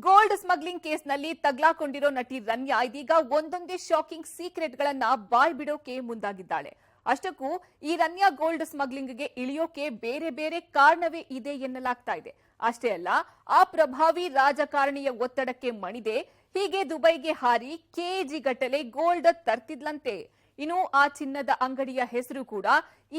Gold smuggling ಕೇಸ್ನಲ್ಲಿ ತಗ್ಲಾಕೊಂಡಿರೋ ನಟಿ ರನ್ಯಾ ಇದೀಗ ಒಂದೊಂದೇ ಶಾಕಿಂಗ್ ಸೀಕ್ರೆಟ್ಗಳನ್ನ ಬಾಯ್ ಬಿಡೋಕೆ ಮುಂದಾಗಿದ್ದಾಳೆ. ಅಷ್ಟಕ್ಕೂ ಈ ರನ್ಯಾ ಗೋಲ್ಡ್ ಸ್ಮಗ್ಲಿಂಗ್ಗೆ ಇಳಿಯೋಕೆ ಬೇರೆ ಬೇರೆ ಕಾರಣವೇ ಇದೆ ಎನ್ನಲಾಗ್ತಾ ಇದೆ. ಅಷ್ಟೇ ಅಲ್ಲ, ಆ ಪ್ರಭಾವಿ ರಾಜಕಾರಣಿಯ ಒತ್ತಡಕ್ಕೆ ಮಣಿದೆ ಹೀಗೆ ದುಬೈಗೆ ಹಾರಿ ಕೆಜಿ ಗಟ್ಟಲೆ ಗೋಲ್ಡ್ ತರ್ತಿದ್ಲಂತೆ. ಇನ್ನು ಆ ಚಿನ್ನದ ಅಂಗಡಿಯ ಹೆಸರು ಕೂಡ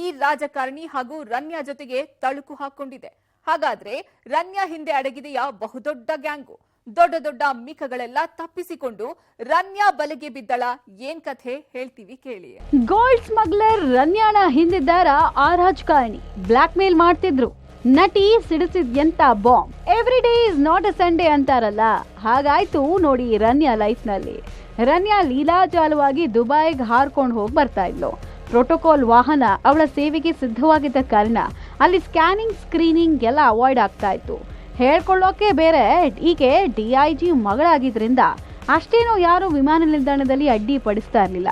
ಈ ರಾಜಕಾರಣಿ ಹಾಗೂ ರನ್ಯಾ ಜೊತೆಗೆ ತಳುಕು ಹಾಕೊಂಡಿದೆ. ಹಾಗಾದ್ರೆ ರನ್ಯಾ ಹಿಂದೆ ಅಡಗಿದೆಯಾ ಬಹುದೊಡ್ಡ ಗ್ಯಾಂಗು? ದೊಡ್ಡ ದೊಡ್ಡ ಮಿಖಗಳೆಲ್ಲ ತಪ್ಪಿಸಿಕೊಂಡು ರನ್ಯಾ ಬಲೆಗೆ ಬಿದ್ದಳ? ಏನ್ ಕಥೆ ಹೇಳ್ತೀವಿ ಕೇಳಿ. ಗೋಲ್ಡ್ ಸ್ಮಗ್ಲರ್ ರನ್ಯಾನ ಹಿಂದಿದ್ದಾರ ಆ ರಾಜಕಾರಣಿ. ಬ್ಲಾಕ್ ಮೇಲ್ ಮಾಡ್ತಿದ್ರು. ನಟಿ ಸಿಡಿಸಿದ್ಯಂತ bomb. Every day is not a Sunday ಅಂತಾರಲ್ಲ, ಹಾಗಾಯ್ತು ನೋಡಿ ರನ್ಯಾ ಲೈಫ್ ನಲ್ಲಿ. ರನ್ಯಾ ಲೀಲಾಜಾಲವಾಗಿ ದುಬೈಗೆ ಹಾರ್ಕೊಂಡು ಹೋಗಿ ಬರ್ತಾ ಇದ್ಲು. ಪ್ರೋಟೋಕಾಲ್ ವಾಹನ ಅವಳ ಸೇವೆಗೆ ಸಿದ್ಧವಾಗಿದ್ದ ಕಾರಣ ಅಲ್ಲಿ ಸ್ಕ್ಯಾನಿಂಗ್ ಸ್ಕ್ರೀನಿಂಗ್ ಎಲ್ಲ ಅವಾಯ್ಡ್ ಆಗ್ತಾ ಇತ್ತು. ಹೇಳ್ಕೊಳ್ಳೋಕೆ ಬೇರೆ ಈಕೆ DIG ಮಗಳಾಗಿದ್ರಿಂದ ಅಷ್ಟೇನೋ ಯಾರು ವಿಮಾನ ನಿಲ್ದಾಣದಲ್ಲಿ ಅಡ್ಡಿ ಪಡಿಸ್ತಾ ಇರಲಿಲ್ಲ.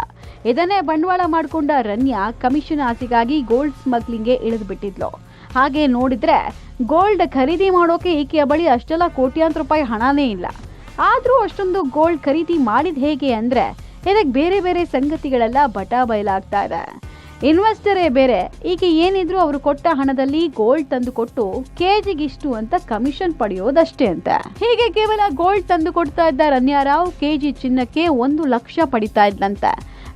ಇದನ್ನೇ ಬಂಡವಾಳ ಮಾಡಿಕೊಂಡ ರನ್ಯಾ ಕಮಿಷನ್ ಆಸೆಗಾಗಿ ಗೋಲ್ಡ್ ಸ್ಮಗ್ಲಿಂಗ್ಗೆ ಇಳಿದು ಬಿಟ್ಟಿದ್ಲು. ಹಾಗೆ ನೋಡಿದ್ರೆ ಗೋಲ್ಡ್ ಖರೀದಿ ಮಾಡೋಕೆ ಈಕೆಯ ಬಳಿ ಅಷ್ಟೆಲ್ಲ ಕೋಟ್ಯಾಂತರ ರೂಪಾಯಿ ಹಣನೇ ಇಲ್ಲ. ಆದ್ರೂ ಅಷ್ಟೊಂದು ಗೋಲ್ಡ್ ಖರೀದಿ ಮಾಡಿದ್ ಹೇಗೆ ಅಂದ್ರೆ ಇದಕ್ಕೆ ಬೇರೆ ಬೇರೆ ಸಂಗತಿಗಳೆಲ್ಲ ಬಟಾ ಬಯಲಾಗ್ತಾ ಇದೆ. ಇನ್ವೆಸ್ಟರೇ ಬೇರೆ ಈಕೆ ಏನಿದ್ರು ಅವರು ಕೊಟ್ಟ ಹಣದಲ್ಲಿ ಗೋಲ್ಡ್ ತಂದು ಕೊಟ್ಟು ಕೆಜಿಗಿಷ್ಟು ಅಂತ ಕಮಿಷನ್ ಪಡೆಯೋದಷ್ಟೇ ಅಂತ. ಹೀಗೆ ಕೇವಲ ಗೋಲ್ಡ್ ತಂದು ಕೊಡ್ತಾ ಇದ್ದ ರನ್ಯಾರಾವ್ ಕೆಜಿ ಚಿನ್ನಕ್ಕೆ 1 ಲಕ್ಷ ಪಡಿತಾ ಇದ್ಲಂತೆ.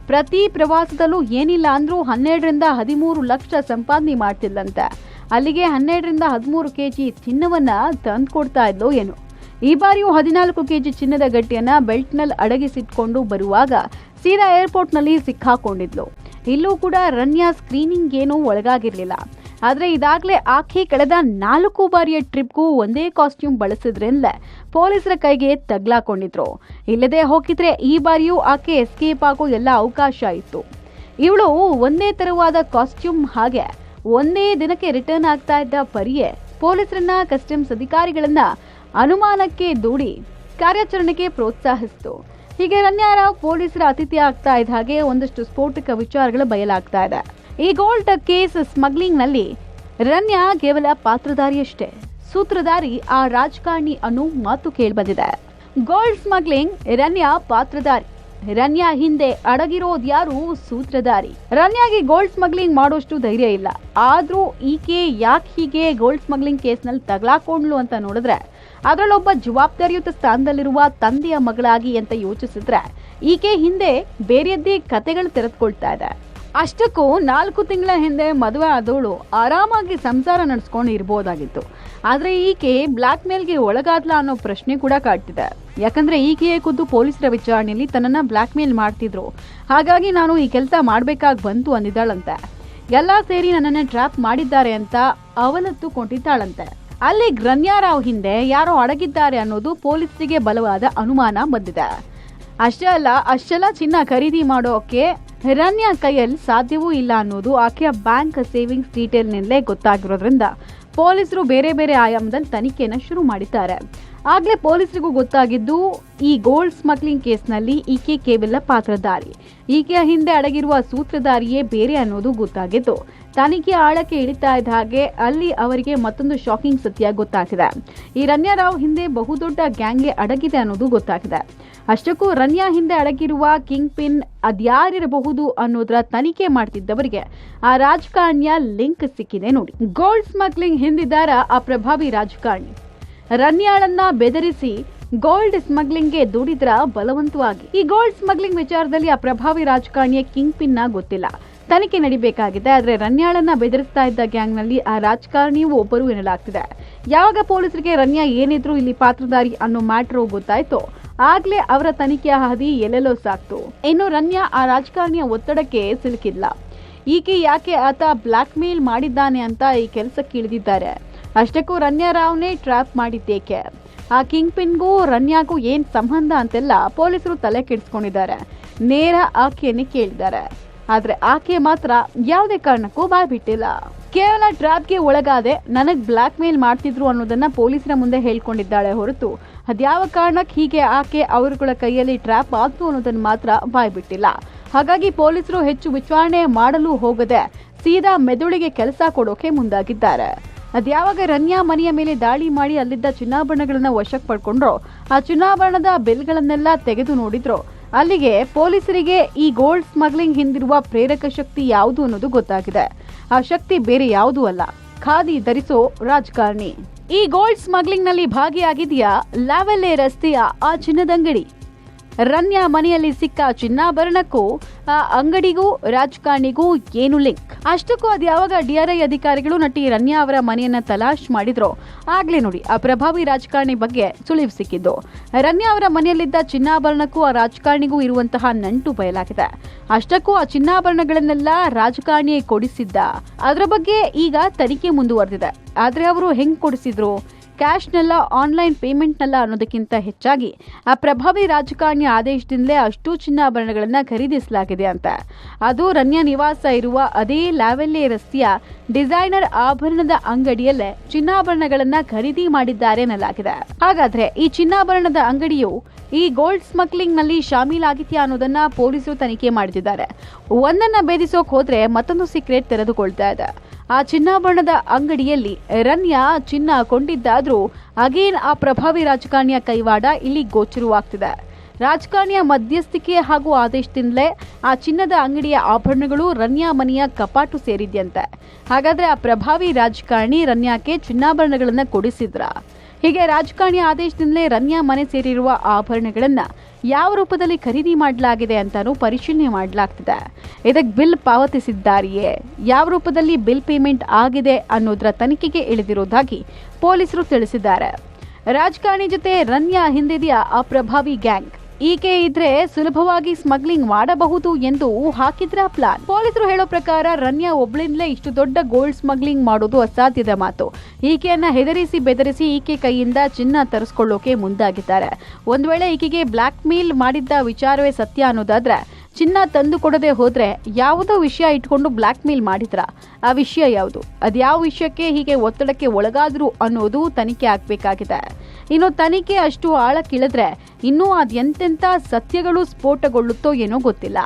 ಪ್ರತಿ ಪ್ರವಾಸದಲ್ಲೂ ಏನಿಲ್ಲ ಅಂದ್ರೂ 12 ರಿಂದ 13 ಲಕ್ಷ ಸಂಪಾದನೆ ಮಾಡ್ತಿದ್ಲಂತೆ. ಅಲ್ಲಿಗೆ 12 ರಿಂದ 13 ಕೆಜಿ ಚಿನ್ನವನ್ನ ತಂದು ಕೊಡ್ತಾ ಇದ್ಲು ಏನು. ಈ ಬಾರಿಯೂ 14 ಕೆಜಿ ಚಿನ್ನದ ಗಟ್ಟಿಯನ್ನ ಬೆಲ್ಟ್ ನಲ್ಲಿ ಅಡಗಿಸಿಟ್ಕೊಂಡು ಬರುವಾಗ ಸೀದಾ ಏರ್ಪೋರ್ಟ್ ನಲ್ಲಿ ಸಿಕ್ಕಾಕೊಂಡಿದ್ಲು. ಇಲ್ಲೂ ಕೂಡ ರನ್ಯಾ ಸ್ಕ್ರೀನಿಂಗ್ ಏನೂ ಒಳಗಾಗಿರ್ಲಿಲ್ಲ. ಆದ್ರೆ ಇದಾಗ್ಲೇ ಆಕೆ ಕಳೆದ 4 ಬಾರಿಯ ಟ್ರಿಪ್ಗೂ ಒಂದೇ ಕಾಸ್ಟ್ಯೂಮ್ ಬಳಸಿದ್ರಿಂದಲೇ ಪೊಲೀಸರ ಕೈಗೆ ತಗ್ಲಾಕೊಂಡಿದ್ರು. ಇಲ್ಲದೆ ಹೋಗಿದ್ರೆ ಈ ಬಾರಿಯೂ ಆಕೆ ಎಸ್ಕೇಪ್ ಆಗೋ ಎಲ್ಲ ಅವಕಾಶ ಇತ್ತು. ಇವಳು ಒಂದೇ ತರವಾದ ಕಾಸ್ಟ್ಯೂಮ್ ಹಾಗೆ ಒಂದೇ ದಿನಕ್ಕೆ ರಿಟರ್ನ್ ಆಗ್ತಾ ಇದ್ದ ಪರಿಯೇ ಪೊಲೀಸರನ್ನ ಕಸ್ಟಮ್ಸ್ ಅಧಿಕಾರಿಗಳನ್ನ ಅನುಮಾನಕ್ಕೆ ದೂಡಿ ಕಾರ್ಯಾಚರಣೆಗೆ ಪ್ರೋತ್ಸಾಹಿಸಿತು. ಹೀಗೆ ರನ್ಯಾರಾವ್ ಪೊಲೀಸರ ಅತಿಥಿ ಆಗ್ತಾ ಇದ್ದ ಹಾಗೆ ಒಂದಷ್ಟು ಸ್ಫೋಟಕ ವಿಚಾರಗಳು ಬಯಲಾಗ್ತಾ ಇದೆ. ಈ ಗೋಲ್ಡ್ ಕೇಸ್ ಸ್ಮಗ್ಲಿಂಗ್ ನಲ್ಲಿ ರನ್ಯಾ ಕೇವಲ ಪಾತ್ರಧಾರಿಯಷ್ಟೇ, ಸೂತ್ರಧಾರಿ ಆ ರಾಜಕಾರಣಿ ಅನ್ನೋ ಮಾತು ಕೇಳಿಬಂದಿದೆ. ಗೋಲ್ಡ್ ಸ್ಮಗ್ಲಿಂಗ್ ರನ್ಯಾ ಪಾತ್ರಧಾರಿ, ರನ್ಯಾ ಹಿಂದೆ ಅಡಗಿರೋದು ಯಾರು? ಸೂತ್ರಧಾರಿ. ರನ್ಯಾಗೆ ಗೋಲ್ಡ್ ಸ್ಮಗ್ಲಿಂಗ್ ಮಾಡೋಷ್ಟು ಧೈರ್ಯ ಇಲ್ಲ. ಆದ್ರೂ ಈಕೆ ಯಾಕೆ ಹೀಗೆ ಗೋಲ್ಡ್ ಸ್ಮಗ್ಲಿಂಗ್ ಕೇಸ್ ನಲ್ಲಿ ತಗಲಾಕೊಂಡ್ಲು ಅಂತ ನೋಡಿದ್ರೆ ಅದರಲ್ಲೊಬ್ಬ ಜವಾಬ್ದಾರಿಯುತ ಸ್ಥಾನದಲ್ಲಿರುವ ತಂದೆಯ ಮಗಳಾಗಿ ಅಂತ ಯೋಚಿಸಿದ್ರೆ ಈಕೆ ಹಿಂದೆ ಬೇರೆಯದ್ದೇ ಕತೆಗಳು ತೆರೆದುಕೊಳ್ತಾ ಇದೆ. ಅಷ್ಟಕ್ಕೂ 4 ತಿಂಗಳ ಹಿಂದೆ ಮದುವೆ ಆದವಳು ಆರಾಮಾಗಿ ಸಂಸಾರ ನಡೆಸ್ಕೊಂಡು ಇರಬಹುದಾಗಿತ್ತು. ಆದ್ರೆ ಈಕೆ ಬ್ಲಾಕ್ ಮೇಲ್ಗೆ ಒಳಗಾದ್ಲ ಅನ್ನೋ ಪ್ರಶ್ನೆ ಕೂಡ ಕಾಡ್ತಿದೆ. ಯಾಕಂದ್ರೆ ಈಕೆಯೇ ಖುದ್ದು ಪೊಲೀಸರ ವಿಚಾರಣೆಯಲ್ಲಿ ತನ್ನನ್ನ ಬ್ಲಾಕ್ ಮೇಲ್ ಮಾಡ್ತಿದ್ರು, ಹಾಗಾಗಿ ನಾನು ಈ ಕೆಲಸ ಮಾಡ್ಬೇಕಾಗಿ ಬಂತು ಅಂದಿದ್ದಾಳಂತೆ. ಎಲ್ಲಾ ಸೇರಿ ನನ್ನನ್ನ ಟ್ರ್ಯಾಪ್ ಮಾಡಿದ್ದಾರೆ ಅಂತ ಅವಲತ್ತು ಕೊಂಡಿದ್ದಾಳಂತೆ. ಅಲ್ಲಿ ರನ್ಯಾರಾವ್ ಹಿಂದೆ ಯಾರೋ ಅಡಗಿದ್ದಾರೆ ಅನ್ನೋದು ಪೊಲೀಸರಿಗೆ ಬಲವಾದ ಅನುಮಾನ ಬಂದಿದೆ. ಅಷ್ಟೇ ಅಲ್ಲ, ಅಷ್ಟೆಲ್ಲ ಚಿನ್ನ ಖರೀದಿ ಮಾಡೋಕೆ ರನ್ಯಾ ಕೈಯಲ್ಲಿ ಸಾಧ್ಯವೂ ಇಲ್ಲ ಅನ್ನೋದು ಆಕೆಯ ಬ್ಯಾಂಕ್ ಸೇವಿಂಗ್ಸ್ ಡೀಟೇಲ್ನಿಂದಲೇ ಗೊತ್ತಾಗಿರೋದ್ರಿಂದ ಪೊಲೀಸರು ಬೇರೆ ಬೇರೆ ಆಯಾಮದಲ್ಲಿ ತನಿಖೆನ ಶುರು ಮಾಡಿದ್ದಾರೆ. ಆಗ್ಲೇ ಪೊಲೀಸರಿಗೂ ಗೊತ್ತಾಗಿದ್ದು ಈ ಗೋಲ್ಡ್ ಸ್ಮಗ್ಲಿಂಗ್ ಕೇಸ್ನಲ್ಲಿ ಈಕೆ ಕೇವಲ ಪಾತ್ರಧಾರಿ, ಈಕೆಯ ಹಿಂದೆ ಅಡಗಿರುವ ಸೂತ್ರಧಾರಿಯೇ ಬೇರೆ ಅನ್ನೋದು ಗೊತ್ತಾಗಿದ್ದು ತನಿಖೆ ಆಳಕ್ಕೆ ಇಳಿತಾ ಇದ್ದ ಹಾಗೆ ಅಲ್ಲಿ ಅವರಿಗೆ ಮತ್ತೊಂದು ಶಾಕಿಂಗ್ ಸತ್ಯ ಗೊತ್ತಾಗಿದೆ. ಈ ರನ್ಯಾರಾವ್ ಹಿಂದೆ ಬಹುದೊಡ್ಡ ಗ್ಯಾಂಗ್ಗೆ ಅಡಗಿದೆ ಅನ್ನೋದು ಗೊತ್ತಾಗಿದೆ. ಅಷ್ಟಕ್ಕೂ ರನ್ಯಾ ಹಿಂದೆ ಅಡಗಿರುವ ಕಿಂಗ್ ಪಿನ್ ಅದ್ಯಾರಿರಬಹುದು ಅನ್ನೋದರ ತನಿಖೆ ಮಾಡ್ತಿದ್ದವರಿಗೆ ಆ ರಾಜಕಾರಣಿಯ ಲಿಂಕ್ ಸಿಕ್ಕಿದೆ ನೋಡಿ. ಗೋಲ್ಡ್ ಸ್ಮಗ್ಲಿಂಗ್ ಹಿಂದಿದ್ದಾರ ಆ ಪ್ರಭಾವಿ ರಾಜಕಾರಣಿ ರನ್ಯಾಳನ್ನ ಬೆದರಿಸಿ ಗೋಲ್ಡ್ ಸ್ಮಗ್ಲಿಂಗ್ಗೆ ದುಡಿದ್ರ ಬಲವಂತವಾಗಿ. ಈ ಗೋಲ್ಡ್ ಸ್ಮಗ್ಲಿಂಗ್ ವಿಚಾರದಲ್ಲಿ ಆ ಪ್ರಭಾವಿ ರಾಜಕಾರಣಿಯ ಕಿಂಗ್ ಪಿನ್ ಗೊತ್ತಿಲ್ಲ, ತನಿಖೆ ನಡಿಬೇಕಾಗಿದೆ. ಆದ್ರೆ ರನ್ಯಾಳನ್ನ ಬೆದರಿಸ್ತಾ ಇದ್ದ ಗ್ಯಾಂಗ್ ನಲ್ಲಿ ಆ ರಾಜಕಾರಣಿಯೂ ಒಬ್ಬರು ಎನ್ನಲಾಗ್ತಿದೆ. ಯಾವಾಗ ಪೊಲೀಸರಿಗೆ ರನ್ಯಾ ಏನಿದ್ರು ಇಲ್ಲಿ ಪಾತ್ರಧಾರಿ ಅನ್ನೋ ಮ್ಯಾಟ್ರು ಗೊತ್ತಾಯ್ತು, ಆಗ್ಲೇ ಅವರ ತನಿಖೆಯ ಹಾದಿ ಎಲ್ಲೆಲ್ಲೋ ಸಾಕ್ತು. ಇನ್ನು ರನ್ಯಾ ಆ ರಾಜಕಾರಣಿಯ ಒತ್ತಡಕ್ಕೆ ಸಿಲುಕಿಲ್ಲ. ಈಕೆ ಯಾಕೆ ಆತ ಬ್ಲಾಕ್ ಮೇಲ್ ಮಾಡಿದ್ದಾನೆ ಅಂತ ಈ ಕೆಲಸಕ್ಕೆ ಇಳಿದಿದ್ದಾರೆ. ಅಷ್ಟಕ್ಕೂ ರನ್ಯಾರಾವ್ನೇ ಟ್ರ್ಯಾಪ್ ಮಾಡಿದ್ದೇಕೆ, ಆ ಕಿಂಗ್ ಪಿನ್ಗೂ ರನ್ಯಾಗೂ ಏನ್ ಸಂಬಂಧ ಅಂತೆಲ್ಲ ಪೊಲೀಸರು ತಲೆ ಕೆಡಿಸ್ಕೊಂಡಿದ್ದಾರೆ. ನೇರ ಆಕೆಯನ್ನೇ ಕೇಳಿದ್ದಾರೆ. ಆದ್ರೆ ಆಕೆ ಮಾತ್ರ ಯಾವುದೇ ಕಾರಣಕ್ಕೂ ಬಾಯ್ ಬಿಟ್ಟಿಲ್ಲ. ಕೇವಲ ಟ್ರ್ಯಾಪ್ಗೆ ಒಳಗಾದೆ, ನನಗ್ ಬ್ಲಾಕ್ ಮೇಲ್ ಮಾಡ್ತಿದ್ರು ಅನ್ನೋದನ್ನ ಪೊಲೀಸರ ಮುಂದೆ ಹೇಳ್ಕೊಂಡಿದ್ದಾಳೆ ಹೊರತು ಅದ್ಯಾವ ಕಾರಣಕ್ಕೆ ಹೀಗೆ ಆಕೆ ಅವರುಗಳ ಕೈಯಲ್ಲಿ ಟ್ರ್ಯಾಪ್ ಆಯ್ತು ಅನ್ನೋದನ್ನ ಮಾತ್ರ ಬಾಯ್ ಬಿಟ್ಟಿಲ್ಲ. ಹಾಗಾಗಿ ಪೊಲೀಸರು ಹೆಚ್ಚು ವಿಚಾರಣೆ ಮಾಡಲು ಹೋಗದೆ ಸೀದಾ ಮೆದುಳಿಗೆ ಕೆಲಸ ಕೊಡೋಕೆ ಮುಂದಾಗಿದ್ದಾರೆ. ಅದ್ಯಾವಾಗ ರನ್ಯಾ ಮನೆಯ ಮೇಲೆ ದಾಳಿ ಮಾಡಿ ಅಲ್ಲಿದ್ದ ಚಿನ್ನಾಭರಣಗಳನ್ನ ವಶಕ್ಕೆ ಪಡ್ಕೊಂಡ್ರೋ ಆ ಚಿನ್ನಾಭರಣದ ಬಿಲ್ಗಳನ್ನೆಲ್ಲ ತೆಗೆದು ನೋಡಿದ್ರು ಅಲ್ಲಿಗೆ ಪೊಲೀಸರಿಗೆ ಈ ಗೋಲ್ಡ್ ಸ್ಮಗ್ಲಿಂಗ್ ಹಿಂದಿರುವ ಪ್ರೇರಕ ಶಕ್ತಿ ಯಾವುದು ಅನ್ನೋದು ಗೊತ್ತಾಗಿದೆ. ಆ ಶಕ್ತಿ ಬೇರೆ ಯಾವುದೂ ಅಲ್ಲ, ಖಾದಿ ಧರಿಸೋ ರಾಜಕಾರಣಿ. ಈ ಗೋಲ್ಡ್ ಸ್ಮಗ್ಲಿಂಗ್ ನಲ್ಲಿ ಭಾಗಿಯಾಗಿದೆಯಾ ಲಾವೆಲ್ಲೆ ರಸ್ತೆಯ ಆ ಚಿನ್ನದಂಗಡಿ. ರನ್ಯಾ ಮನೆಯಲ್ಲಿ ಸಿಕ್ಕ ಚಿನ್ನಾಭರಣಕ್ಕೂ ಆ ಅಂಗಡಿಗೂ ರಾಜಕಾರಣಿಗೂ ಏನು ಲಿಂಕ್? ಅಷ್ಟಕ್ಕೂ ಅದ್ಯಾವಾಗ ಡಿಆರ್ಐ ಅಧಿಕಾರಿಗಳು ನಟಿ ರನ್ಯಾ ಅವರ ಮನೆಯನ್ನ ತಲಾಶ್ ಮಾಡಿದ್ರು ಆಗ್ಲೇ ನೋಡಿ ಆ ಪ್ರಭಾವಿ ರಾಜಕಾರಣಿ ಬಗ್ಗೆ ಸುಳಿವು ಸಿಕ್ಕಿದ್ದು. ರನ್ಯಾ ಅವರ ಮನೆಯಲ್ಲಿದ್ದ ಚಿನ್ನಾಭರಣಕ್ಕೂ ಆ ರಾಜಕಾರಣಿಗೂ ಇರುವಂತಹ ನಂಟು ಬಯಲಾಗಿದೆ. ಅಷ್ಟಕ್ಕೂ ಆ ಚಿನ್ನಾಭರಣಗಳನ್ನೆಲ್ಲ ರಾಜಕಾರಣಿಯೇ ಕೊಡಿಸಿದ್ದ. ಅದರ ಬಗ್ಗೆ ಈಗ ತನಿಖೆ ಮುಂದುವರೆದಿದೆ. ಆದ್ರೆ ಅವರು ಹೆಂಗ್ ಕೊಡಿಸಿದ್ರು, ಕ್ಯಾಶ್ನೆಲ್ಲ ಆನ್ಲೈನ್ ಪೇಮೆಂಟ್ನೆಲ್ಲ ಅನ್ನೋದಕ್ಕಿಂತ ಹೆಚ್ಚಾಗಿ ಆ ಪ್ರಭಾವಿ ರಾಜಕಾರಣಿ ಆದೇಶದಿಂದಲೇ ಅಷ್ಟು ಚಿನ್ನಾಭರಣಗಳನ್ನ ಖರೀದಿಸಲಾಗಿದೆ ಅಂತ. ಅದು ರನ್ಯಾ ನಿವಾಸ ಇರುವ ಅದೇ ಲಾವೆಲ್ಲೆ ರಸ್ತೆಯ ಡಿಸೈನರ್ ಆಭರಣದ ಅಂಗಡಿಯಲ್ಲೇ ಚಿನ್ನಾಭರಣಗಳನ್ನ ಖರೀದಿ ಮಾಡಿದ್ದಾರೆ ಎನ್ನಲಾಗಿದೆ. ಹಾಗಾದ್ರೆ ಈ ಚಿನ್ನಾಭರಣದ ಅಂಗಡಿಯು ಈ ಗೋಲ್ಡ್ ಸ್ಮಗ್ಲಿಂಗ್ ನಲ್ಲಿ ಶಾಮೀಲಾಗಿದೆಯಾ ಅನ್ನೋದನ್ನ ಪೊಲೀಸರು ತನಿಖೆ ಮಾಡುತ್ತಿದ್ದಾರೆ. ಒಂದನ್ನ ಭೇದಿಸೋಕ್ ಹೋದ್ರೆ ಮತ್ತೊಂದು ಸೀಕ್ರೆಟ್ ತೆರೆದುಕೊಳ್ತಾ ಇದೆ. ಆ ಚಿನ್ನಾಭರಣದ ಅಂಗಡಿಯಲ್ಲಿ ರನ್ಯಾ ಚಿನ್ನ ಕೊಂಡಿದ್ದಾದ್ರೂ ಅಗೇನ್ ಆ ಪ್ರಭಾವಿ ರಾಜಕಾರಣಿಯ ಕೈವಾಡ ಇಲ್ಲಿ ಗೋಚರವಾಗ್ತಿದೆ. ರಾಜಕಾರಣಿಯ ಮಧ್ಯಸ್ಥಿಕೆ ಹಾಗೂ ಆದೇಶದಿಂದಲೇ ಆ ಚಿನ್ನದ ಅಂಗಡಿಯ ಆಭರಣಗಳು ರನ್ಯಾ ಮನೆಯ ಕಪಾಟು ಸೇರಿದ್ಯಂತೆ. ಹಾಗಾದ್ರೆ ಆ ಪ್ರಭಾವಿ ರಾಜಕಾರಣಿ ರನ್ಯಾಕ್ಕೆ ಚಿನ್ನಾಭರಣಗಳನ್ನ ಕೊಡಿಸಿದ್ರ? ಹೀಗೆ ರಾಜಕಾರಣಿ ಆದೇಶದಿಂದಲೇ ರನ್ಯಾ ಮನೆ ಸೇರಿರುವ ಆಭರಣಗಳನ್ನ ಯಾವ ರೂಪದಲ್ಲಿ ಖರೀದಿ ಮಾಡಲಾಗಿದೆ ಅಂತಾನೂ ಪರಿಶೀಲನೆ ಮಾಡಲಾಗ್ತಿದೆ. ಇದಕ್ಕೆ ಬಿಲ್ ಪಾವತಿಸಿದ್ದಾರೆಯೇ, ಯಾವ ರೂಪದಲ್ಲಿ ಬಿಲ್ ಪೇಮೆಂಟ್ ಆಗಿದೆ ಅನ್ನೋದರ ತನಿಖೆಗೆ ಇಳಿದಿರುವುದಾಗಿ ಪೊಲೀಸರು ತಿಳಿಸಿದ್ದಾರೆ. ರಾಜಕಾರಣಿ ಜೊತೆ ರನ್ಯಾ ಹಿಂದಿದೆಯಾ ಆ ಪ್ರಭಾವಿ ಗ್ಯಾಂಗ್? ಈಕೆ ಇದ್ರೆ ಸುಲಭವಾಗಿ ಸ್ಮಗ್ಲಿಂಗ್ ಮಾಡಬಹುದು ಎಂದು ಹಾಕಿದ್ರ ಪ್ಲಾನ್. ಪೊಲೀಸರು ಹೇಳೋ ಪ್ರಕಾರ ರನ್ಯಾ ಒಬ್ಳಿಂದಲೇ ಇಷ್ಟು ದೊಡ್ಡ ಗೋಲ್ಡ್ ಸ್ಮಗ್ಲಿಂಗ್ ಮಾಡೋದು ಅಸಾಧ್ಯದ ಮಾತು. ಈಕೆಯನ್ನ ಹೆದರಿಸಿ ಬೆದರಿಸಿ ಈಕೆ ಕೈಯಿಂದ ಚಿನ್ನ ತರಿಸ್ಕೊಳ್ಳೋಕೆ ಮುಂದಾಗಿದ್ದಾರೆ. ಒಂದ್ ವೇಳೆ ಈಕೆಗೆ ಬ್ಲಾಕ್ ಮೇಲ್ ಮಾಡಿದ್ದ ವಿಚಾರವೇ ಸತ್ಯ ಅನ್ನೋದಾದ್ರೆ ಚಿನ್ನ ತಂದು ಕೊಡದೆ ಹೋದ್ರೆ ಯಾವುದೋ ವಿಷಯ ಇಟ್ಕೊಂಡು ಬ್ಲಾಕ್ ಮೇಲ್ ಮಾಡಿದ್ರ? ಆ ವಿಷಯ ಯಾವುದು, ಅದ್ಯಾವ ವಿಷಯಕ್ಕೆ ಹೀಗೆ ಒತ್ತಡಕ್ಕೆ ಒಳಗಾದ್ರು ಅನ್ನೋದು ತನಿಖೆ ಆಗ್ಬೇಕಾಗಿದೆ. ಇನ್ನು ತನಿಖೆ ಅಷ್ಟು ಆಳಕ್ಕಿಳಿದ್ರೆ ಇನ್ನೂ ಅದೆಂತೆಂಥ ಸತ್ಯಗಳು ಸ್ಫೋಟಗೊಳ್ಳುತ್ತೋ ಏನೋ ಗೊತ್ತಿಲ್ಲ.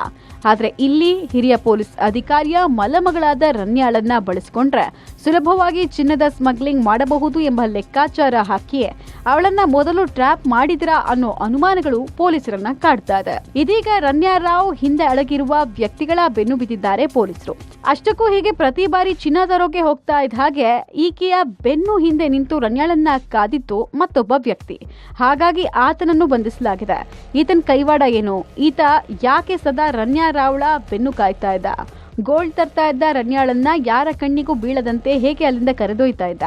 ಆದ್ರೆ ಇಲ್ಲಿ ಹಿರಿಯ ಪೊಲೀಸ್ ಅಧಿಕಾರಿಯ ಮಲಮಗಳಾದ ರನ್ಯಾಳನ್ನ ಬಳಸಿಕೊಂಡ್ರೆ ಸುಲಭವಾಗಿ ಚಿನ್ನದ ಸ್ಮಗ್ಲಿಂಗ್ ಮಾಡಬಹುದು ಎಂಬ ಲೆಕ್ಕಾಚಾರ ಹಾಕಿಯೇ ಅವಳನ್ನ ಮೊದಲು ಟ್ರ್ಯಾಪ್ ಮಾಡಿದ್ರಾ ಅನ್ನೋ ಅನುಮಾನಗಳು ಪೊಲೀಸರನ್ನ ಕಾಡ್ತಾ ಇದೆ. ಇದೀಗ ರನ್ಯಾ ರಾವ್ ಹಿಂದೆ ಅಡಗಿರುವ ವ್ಯಕ್ತಿಗಳ ಬೆನ್ನು ಬಿದ್ದಿದ್ದಾರೆ ಪೊಲೀಸರು. ಅಷ್ಟಕ್ಕೂ ಹೀಗೆ ಪ್ರತಿ ಬಾರಿ ಚಿನ್ನ ತರೋಕೆ ಹೋಗ್ತಾ ಇದ್ದ ಹಾಗೆ ಈಕೆಯ ಬೆನ್ನು ಹಿಂದೆ ನಿಂತು ರನ್ಯಾಳನ್ನ ಕಾದಿತ್ತು ಮತ್ತೊಬ್ಬ ವ್ಯಕ್ತಿ. ಹಾಗಾಗಿ ಆತನನ್ನು ಬಂಧಿಸಲಾಗಿದೆ. ಈತನ ಕೈವಾಡ ಏನು? ಈತ ಯಾಕೆ ಸದಾ ರನ್ಯಾ ರಾವ್ಳ ಬೆನ್ನು ಕಾಯ್ತಾ ಇದ್ದ? ಗೋಲ್ಡ್ ತರ್ತಾ ಇದ್ದ ರನ್ಯಾಳನ್ನ ಯಾರ ಕಣ್ಣಿಗೂ ಬೀಳದಂತೆ ಹೇಗೆ ಅಲ್ಲಿಂದ ಕರೆದೊಯ್ತಾ ಇದ್ದ?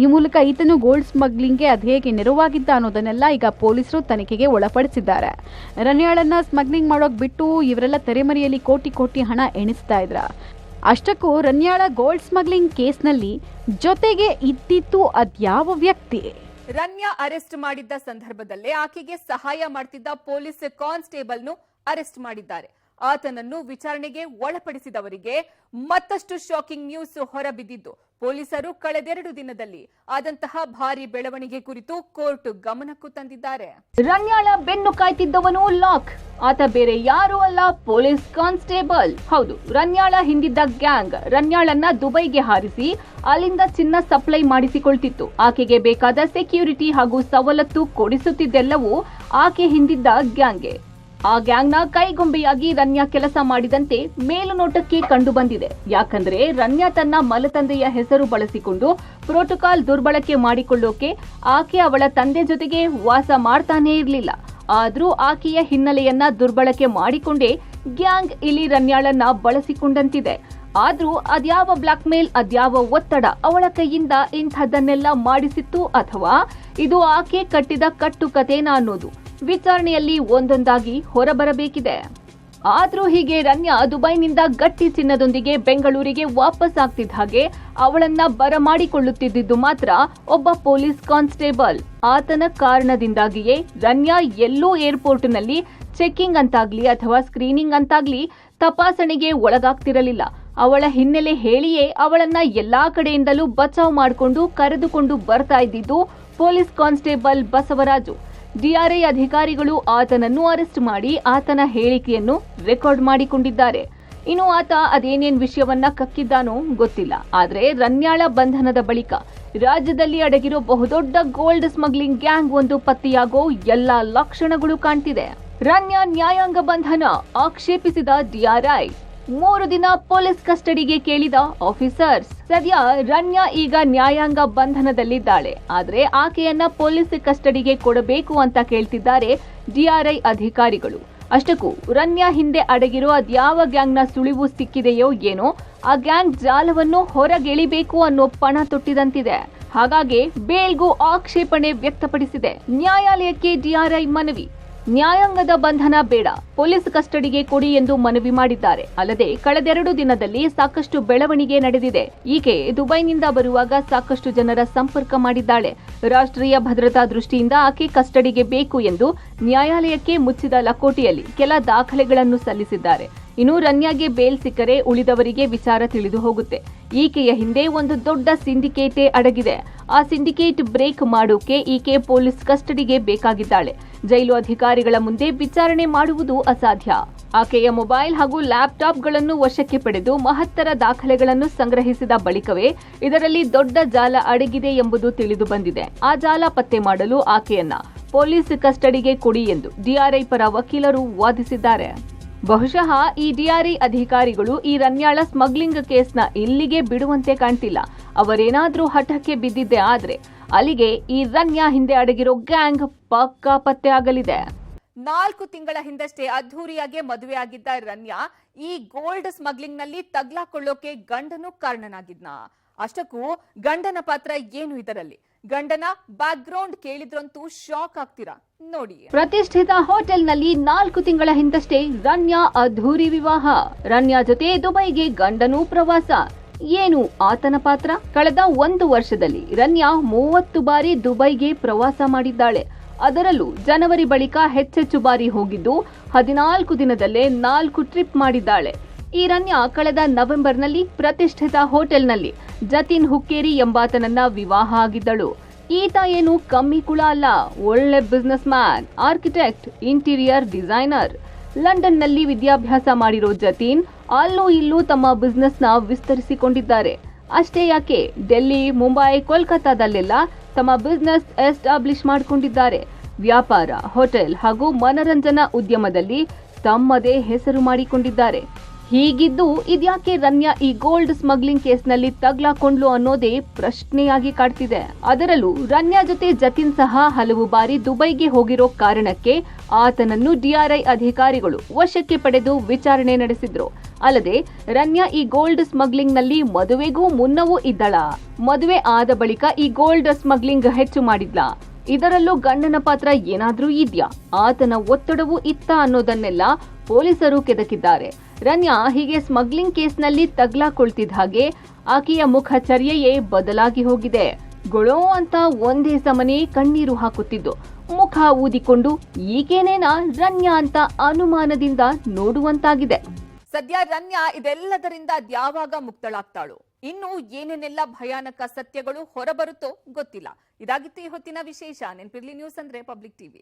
ಈ ಮೂಲಕ ಈತನು ಗೋಲ್ಡ್ ಸ್ಮಗ್ಲಿಂಗ್ಗೆ ಅದು ಹೇಗೆ ನೆರವಾಗಿದ್ದ ಅನ್ನೋದನ್ನೆಲ್ಲ ಈಗ ಪೊಲೀಸರು ತನಿಖೆಗೆ ಒಳಪಡಿಸಿದ್ದಾರೆ. ರನ್ಯಾಳನ್ನ ಸ್ಮಗ್ಲಿಂಗ್ ಮಾಡೋಕ್ ಬಿಟ್ಟು ಇವರೆಲ್ಲ ತೆರೆಮರೆಯಲ್ಲಿ ಕೋಟಿ ಕೋಟಿ ಹಣ ಎಣಿಸ್ತಾ ಇದ್ರ. ಅಷ್ಟಕ್ಕೂ ರನ್ಯಾಳ ಗೋಲ್ಡ್ ಸ್ಮಗ್ಲಿಂಗ್ ಕೇಸ್ನಲ್ಲಿ ಜೊತೆಗೆ ಇದ್ದಿತ್ತು ಅದ್ಯಾವ ವ್ಯಕ್ತಿ? ರನ್ಯಾ ಅರೆಸ್ಟ್ ಮಾಡಿದ್ದ ಸಂದರ್ಭದಲ್ಲೇ ಆಕೆಗೆ ಸಹಾಯ ಮಾಡ್ತಿದ್ದ ಪೊಲೀಸ್ ಕಾನ್ಸ್ಟೇಬಲ್ನು ಅರೆಸ್ಟ್ ಮಾಡಿದ್ದಾರೆ. ಆತನನ್ನು ವಿಚಾರಣೆಗೆ ಒಳಪಡಿಸಿದವರಿಗೆ ಮತ್ತಷ್ಟು ಶಾಕಿಂಗ್ ನ್ಯೂಸ್ ಹೊರಬಿದ್ದಿದ್ದು ಪೊಲೀಸರು ಕಳೆದೆರಡು ದಿನದಲ್ಲಿ ಆದಂತಹ ಭಾರಿ ಬೆಳವಣಿಗೆ ಕುರಿತು ಕೋರ್ಟ್ ಗಮನಕ್ಕೂ ತಂದಿದ್ದಾರೆ. ರನ್ಯಾಳ ಬೆನ್ನು ಕಾಯ್ತಿದ್ದವನು ಲಾಕ್. ಆತ ಬೇರೆ ಯಾರೂ ಅಲ್ಲ, ಪೊಲೀಸ್ ಕಾನ್ಸ್ಟೇಬಲ್. ಹೌದು, ರನ್ಯಾಳ ಹಿಂದಿದ್ದ ಗ್ಯಾಂಗ್ ರನ್ಯಾಳನ್ನ ದುಬೈಗೆ ಹಾರಿಸಿ ಅಲ್ಲಿಂದ ಚಿನ್ನ ಸಪ್ಲೈ ಮಾಡಿಸಿಕೊಳ್ತಿತ್ತು. ಆಕೆಗೆ ಬೇಕಾದ ಸೆಕ್ಯೂರಿಟಿ ಹಾಗೂ ಸವಲತ್ತು ಕೊಡಿಸುತ್ತಿದ್ದೆಲ್ಲವೂ ಆಕೆ ಹಿಂದಿದ್ದ ಗ್ಯಾಂಗ್ಗೆ. ಆ ಗ್ಯಾಂಗ್ನ ಕೈಗೊಂಬೆಯಾಗಿ ರನ್ಯಾ ಕೆಲಸ ಮಾಡಿದಂತೆ ಮೇಲುನೋಟಕ್ಕೆ ಕಂಡು ಬಂದಿದೆ. ಯಾಕಂದ್ರೆ ರನ್ಯಾ ತನ್ನ ಮಲತಂದೆಯ ಹೆಸರು ಬಳಸಿಕೊಂಡು ಪ್ರೋಟೋಕಾಲ್ ದುರ್ಬಳಕೆ ಮಾಡಿಕೊಳ್ಳೋಕೆ ಆಕೆ ಅವಳ ತಂದೆ ಜೊತೆಗೆ ವಾಸ ಮಾಡ್ತಾನೇ ಇರಲಿಲ್ಲ. ಆದ್ರೂ ಆಕೆಯ ಹಿನ್ನೆಲೆಯನ್ನ ದುರ್ಬಳಕೆ ಮಾಡಿಕೊಂಡೇ ಗ್ಯಾಂಗ್ ಇಲ್ಲಿ ರನ್ಯಾಳನ್ನ ಬಳಸಿಕೊಂಡಂತಿದೆ. ಆದ್ರೂ ಅದ್ಯಾವ ಬ್ಲಾಕ್ ಮೇಲ್, ಅದ್ಯಾವ ಒತ್ತಡ ಅವಳ ಕೈಯಿಂದ ಇಂಥದ್ದನ್ನೆಲ್ಲ ಮಾಡಿಸಿತ್ತು, ಅಥವಾ ಇದು ಆಕೆ ಕಟ್ಟಿದ ಕಟ್ಟುಕಥೆನಾ ಅನ್ನೋದು ವಿಚಾರಣೆಯಲ್ಲಿ ಒಂದೊಂದಾಗಿ ಹೊರಬರಬೇಕಿದೆ. ಆದ್ರೂ ಹೀಗೆ ರನ್ಯಾ ದುಬೈನಿಂದ ಗಟ್ಟಿ ಚಿನ್ನದೊಂದಿಗೆ ಬೆಂಗಳೂರಿಗೆ ವಾಪಸ್ ಆಗ್ತಿದ್ದ ಹಾಗೆ ಅವಳನ್ನ ಬರಮಾಡಿಕೊಳ್ಳುತ್ತಿದ್ದು ಮಾತ್ರ ಒಬ್ಬ ಪೊಲೀಸ್ ಕಾನ್ಸ್ಟೇಬಲ್. ಆತನ ಕಾರಣದಿಂದಾಗಿಯೇ ರನ್ಯಾ ಎಲ್ಲೂ ಏರ್ಪೋರ್ಟ್ನಲ್ಲಿ ಚೆಕಿಂಗ್ ಅಂತಾಗ್ಲಿ ಅಥವಾ ಸ್ಕ್ರೀನಿಂಗ್ ಅಂತಾಗ್ಲಿ ತಪಾಸಣೆಗೆ ಒಳಗಾಗ್ತಿರಲಿಲ್ಲ. ಅವಳ ಹಿನ್ನೆಲೆ ಹೇಳಿಯೇ ಅವಳನ್ನ ಎಲ್ಲಾ ಕಡೆಯಿಂದಲೂ ಬಚಾವ್ ಮಾಡಿಕೊಂಡು ಕರೆದುಕೊಂಡು ಬರ್ತಾ ಇದ್ದಿದ್ದು ಪೊಲೀಸ್ ಕಾನ್ಸ್ಟೇಬಲ್ ಬಸವರಾಜು. ಡಿಆರ್ಐ ಅಧಿಕಾರಿಗಳು ಆತನನ್ನು ಅರೆಸ್ಟ್ ಮಾಡಿ ಆತನ ಹೇಳಿಕೆಯನ್ನು ರೆಕಾರ್ಡ್ ಮಾಡಿಕೊಂಡಿದ್ದಾರೆ. ಇನ್ನು ಆತ ಅದೇನೇನ್ ವಿಷಯವನ್ನ ಕಕ್ಕಿದ್ದಾನೋ ಗೊತ್ತಿಲ್ಲ. ಆದ್ರೆ ರನ್ಯಾಳ ಬಂಧನದ ಬಳಿಕ ರಾಜ್ಯದಲ್ಲಿ ಅಡಗಿರೋ ಬಹುದೊಡ್ಡ ಗೋಲ್ಡ್ ಸ್ಮಗ್ಲಿಂಗ್ ಗ್ಯಾಂಗ್ ಒಂದು ಪತ್ತೆಯಾಗೋ ಎಲ್ಲಾ ಲಕ್ಷಣಗಳು ಕಾಣ್ತಿದೆ. ರನ್ಯಾ ನ್ಯಾಯಾಂಗ ಬಂಧನ ಆಕ್ಷೇಪಿಸಿದ ಡಿಆರ್ಐ. 3 ದಿನ ಪೊಲೀಸ್ ಕಸ್ಟಡಿಗೆ ಕೇಳಿದ ಆಫೀಸರ್ಸ್. ಸದ್ಯ ರನ್ಯಾ ಈಗ ನ್ಯಾಯಾಂಗ ಬಂಧನದಲ್ಲಿದ್ದಾಳೆ. ಆದ್ರೆ ಆಕೆಯನ್ನ ಪೊಲೀಸ್ ಕಸ್ಟಡಿಗೆ ಕೊಡಬೇಕು ಅಂತ ಕೇಳ್ತಿದ್ದಾರೆ ಡಿಆರ್ಐ ಅಧಿಕಾರಿಗಳು. ಅಷ್ಟಕ್ಕೂ ರನ್ಯಾ ಹಿಂದೆ ಅಡಗಿರೋ ಅದ್ಯಾವ ಗ್ಯಾಂಗ್ನ ಸುಳಿವು ಸಿಕ್ಕಿದೆಯೋ ಏನೋ, ಆ ಗ್ಯಾಂಗ್ ಜಾಲವನ್ನು ಹೊರಗೆಳಿಬೇಕು ಅನ್ನೋ ಪಣ ತೊಟ್ಟಿದಂತಿದೆ. ಹಾಗಾಗಿ ಬೇಲ್ಗೂ ಆಕ್ಷೇಪಣೆ ವ್ಯಕ್ತಪಡಿಸಿದೆ. ನ್ಯಾಯಾಲಯಕ್ಕೆ ಡಿಆರ್ಐ ಮನವಿ. ನ್ಯಾಯಾಂಗದ ಬಂಧನ ಬೇಡ, ಪೊಲೀಸ್ ಕಸ್ಟಡಿಗೆ ಕೊಡಿ ಎಂದು ಮನವಿ ಮಾಡಿದ್ದಾರೆ. ಅಲ್ಲದೆ ಕಳೆದೆರಡು ದಿನದಲ್ಲಿ ಸಾಕಷ್ಟು ಬೆಳವಣಿಗೆ ನಡೆದಿದೆ. ಈಕೆ ದುಬೈನಿಂದ ಬರುವಾಗ ಸಾಕಷ್ಟು ಜನರ ಸಂಪರ್ಕ ಮಾಡಿದ್ದಾಳೆ. ರಾಷ್ಟ್ರೀಯ ಭದ್ರತಾ ದೃಷ್ಟಿಯಿಂದ ಆಕೆ ಕಸ್ಟಡಿಗೆ ಬೇಕು ಎಂದು ನ್ಯಾಯಾಲಯಕ್ಕೆ ಮುಚ್ಚಿದ ಲಕೋಟೆಯಲ್ಲಿ ಕೆಲ ದಾಖಲೆಗಳನ್ನು ಸಲ್ಲಿಸಿದ್ದಾರೆ. ಇನ್ನು ರನ್ಯಾಗೆ ಬೇಲ್ ಸಿಕ್ಕರೆ ಉಳಿದವರಿಗೆ ವಿಚಾರ ತಿಳಿದು ಹೋಗುತ್ತೆ. ಈಕೆಯ ಹಿಂದೆ ಒಂದು ದೊಡ್ಡ ಸಿಂಡಿಕೇಟೇ ಅಡಗಿದೆ. ಆ ಸಿಂಡಿಕೇಟ್ ಬ್ರೇಕ್ ಮಾಡೋಕೆ ಈಕೆ ಪೊಲೀಸ್ ಕಸ್ಟಡಿಗೆ ಬೇಕಾಗಿದ್ದಾಳೆ. ಜೈಲು ಅಧಿಕಾರಿಗಳ ಮುಂದೆ ವಿಚಾರಣೆ ಮಾಡುವುದು ಅಸಾಧ್ಯ. ಆಕೆಯ ಮೊಬೈಲ್ ಹಾಗೂ ಲ್ಯಾಪ್ಟಾಪ್ಗಳನ್ನು ವಶಕ್ಕೆ ಪಡೆದು ಮಹತ್ತರ ದಾಖಲೆಗಳನ್ನು ಸಂಗ್ರಹಿಸಿದ ಬಳಿಕವೇ ಇದರಲ್ಲಿ ದೊಡ್ಡ ಜಾಲ ಅಡಗಿದೆ ಎಂಬುದು ತಿಳಿದು ಬಂದಿದೆ. ಆ ಜಾಲ ಪತ್ತೆ ಮಾಡಲು ಆಕೆಯನ್ನ ಪೊಲೀಸ್ ಕಸ್ಟಡಿಗೆ ಕೊಡಿ ಎಂದು ಡಿಆರ್ಐ ಪರ ವಕೀಲರು ವಾದಿಸಿದ್ದಾರೆ. ಬಹುಶಃ ಈ ಡಿಆರ್ಐ ಅಧಿಕಾರಿಗಳು ಈ ರನ್ಯಾಳ ಸ್ಮಗ್ಲಿಂಗ್ ಕೇಸ್ನ ಇಲ್ಲಿಗೆ ಬಿಡುವಂತೆ ಕಾಣ್ತಿಲ್ಲ. ಅವರೇನಾದ್ರೂ ಹಠಕ್ಕೆ ಬಿದ್ದಿದ್ದೆ ಆದ್ರೆ ಅಲ್ಲಿಗೆ ಈ ರನ್ಯಾ ಹಿಂದೆ ಅಡಗಿರೋ ಗ್ಯಾಂಗ್ ಪಕ್ಕಾ ಪತ್ತೆ ಆಗಲಿದೆ. 4 ತಿಂಗಳ ಹಿಂದಷ್ಟೇ ಅದ್ಧೂರಿಯಾಗಿ ಮದುವೆಯಾಗಿದ್ದ ರನ್ಯಾ ಈ ಗೋಲ್ಡ್ ಸ್ಮಗ್ಲಿಂಗ್ ನಲ್ಲಿ ತಗ್ಲಾಕೊಳ್ಳೋಕೆ ಗಂಡನು ಕಾರಣನಾಗಿದ್ನ. ಅಷ್ಟಕ್ಕೂ ಗಂಡನ ಪಾತ್ರ ಏನು ಇದರಲ್ಲಿ? ಗಂಡನ ಬ್ಯಾಕ್ ಗ್ರೌಂಡ್ ಕೇಳಿದ್ರಂತೂ ಶಾಕ್ ಆಗ್ತೀರಾ ನೋಡಿ. ಪ್ರತಿಷ್ಠಿತ ಹೋಟೆಲ್ನಲ್ಲಿ 4 ತಿಂಗಳ ಹಿಂದಷ್ಟೇ ರನ್ಯಾ ಅದ್ಧೂರಿ ವಿವಾಹ. ರನ್ಯಾ ಜೊತೆ ದುಬೈಗೆ ಗಂಡನೂ ಪ್ರವಾಸ. ಏನು ಆತನ ಪಾತ್ರ? ಕಳೆದ 1 ವರ್ಷದಲ್ಲಿ ರನ್ಯಾ 30 ಬಾರಿ ದುಬೈಗೆ ಪ್ರವಾಸ ಮಾಡಿದ್ದಾಳೆ. ಅದರಲ್ಲೂ ಜನವರಿ ಬಳಿಕ ಹೆಚ್ಚೆಚ್ಚು ಬಾರಿ ಹೋಗಿದ್ದು 14 ದಿನದಲ್ಲೇ 4 ಟ್ರಿಪ್ ಮಾಡಿದ್ದಾಳೆ. ಈ ರನ್ಯಾ ಕಳೆದ ನವೆಂಬರ್ನಲ್ಲಿ ಪ್ರತಿಷ್ಠಿತ ಹೋಟೆಲ್ನಲ್ಲಿ ಜತಿನ್ ಹುಕ್ಕೇರಿ ಎಂಬಾತನನ್ನ ವಿವಾಹ ಆಗಿದ್ದಳು. ಈತ ಏನು ಕಮ್ಮಿ ಕುಳ ಅಲ್ಲ, ಒಳ್ಳೆ business man, architect, interior designer. ಲಂಡನ್ನಲ್ಲಿ ವಿದ್ಯಾಭ್ಯಾಸ ಮಾಡಿರೋ ಜತೀನ್ ಅಲ್ಲೂ ಇಲ್ಲೂ ತಮ್ಮ ಬಿಸಿನೆಸ್ ನ ವಿಸ್ತರಿಸಿಕೊಂಡಿದ್ದಾರೆ. ಅಷ್ಟೇ ಯಾಕೆ, ಡೆಲ್ಲಿ, ಮುಂಬೈ, ಕೋಲ್ಕತ್ತಾದಲ್ಲೆಲ್ಲ ತಮ್ಮ ಬಿಸಿನೆಸ್ ಎಸ್ಟಾಬ್ಲಿಷ್ ಮಾಡಿಕೊಂಡಿದ್ದಾರೆ. ವ್ಯಾಪಾರ, ಹೋಟೆಲ್ ಹಾಗೂ ಮನರಂಜನಾ ಉದ್ಯಮದಲ್ಲಿ ತಮ್ಮದೇ ಹೆಸರು ಮಾಡಿಕೊಂಡಿದ್ದಾರೆ. ಹೀಗಿದ್ದು ಇದ್ಯಾಕೆ ರನ್ಯಾ ಈ ಗೋಲ್ಡ್ ಸ್ಮಗ್ಲಿಂಗ್ ಕೇಸ್ನಲ್ಲಿ ತಗ್ಲಾಕೊಂಡ್ಲು ಅನ್ನೋದೇ ಪ್ರಶ್ನೆಯಾಗಿ ಕಾಡ್ತಿದೆ. ಅದರಲ್ಲೂ ರನ್ಯಾ ಜೊತೆ ಜತಿನ್ ಸಹ ಹಲವು ಬಾರಿ ದುಬೈಗೆ ಹೋಗಿರೋ ಕಾರಣಕ್ಕೆ ಆತನನ್ನು ಡಿಆರ್ಐ ಅಧಿಕಾರಿಗಳು ವಶಕ್ಕೆ ಪಡೆದು ವಿಚಾರಣೆ ನಡೆಸಿದ್ರು. ಅಲ್ಲದೆ ರನ್ಯಾ ಈ ಗೋಲ್ಡ್ ಸ್ಮಗ್ಲಿಂಗ್ ನಲ್ಲಿ ಮದುವೆಗೂ ಮುನ್ನವೂ ಇದ್ದಳ, ಮದುವೆ ಆದ ಬಳಿಕ ಈ ಗೋಲ್ಡ್ ಸ್ಮಗ್ಲಿಂಗ್ ಹೆಚ್ಚು ಮಾಡಿದ್ಲಾ, ಇದರಲ್ಲೂ ಗಂಡನ ಪಾತ್ರ ಏನಾದ್ರೂ ಇದ್ಯಾ, ಆತನ ಒತ್ತಡವೂ ಇತ್ತ ಅನ್ನೋದನ್ನೆಲ್ಲ ಪೊಲೀಸರು ಕೆದಕಿದ್ದಾರೆ. ರನ್ಯಾ ಹೀಗೆ ಸ್ಮಗ್ಲಿಂಗ್ ಕೇಸ್ನಲ್ಲಿ ತಗ್ಲಾಕೊಳ್ತಿದ್ದ ಹಾಗೆ ಆಕೆಯ ಮುಖಚರ್ಯೆಯೇ ಬದಲಾಗಿ ಹೋಗಿದೆ. ಗೊಳೋ ಅಂತ ಒಂದೇ ಸಮನೆ ಕಣ್ಣೀರು ಹಾಕುತ್ತಿದ್ದು, ಮುಖ ಊದಿಕೊಂಡು ಈಗೇನೇನಾ ರನ್ಯಾ ಅಂತ ಅನುಮಾನದಿಂದ ನೋಡುವಂತಾಗಿದೆ. ಸದ್ಯ ರನ್ಯಾ ಇದೆಲ್ಲದರಿಂದ ಅದ್ಯಾವಾಗ ಮುಕ್ತಳಾಗ್ತಾಳು? ಇನ್ನು ಏನೇನೆಲ್ಲ ಭಯಾನಕ ಸತ್ಯಗಳು ಹೊರಬರುತ್ತೋ ಗೊತ್ತಿಲ್ಲ. ಇದಾಗಿತ್ತು ಈ ಹೊತ್ತಿನ ವಿಶೇಷ. ನೆನಪಿರ್ಲಿ, ನ್ಯೂಸ್ ಅಂದ್ರೆ ಪಬ್ಲಿಕ್ ಟಿವಿ.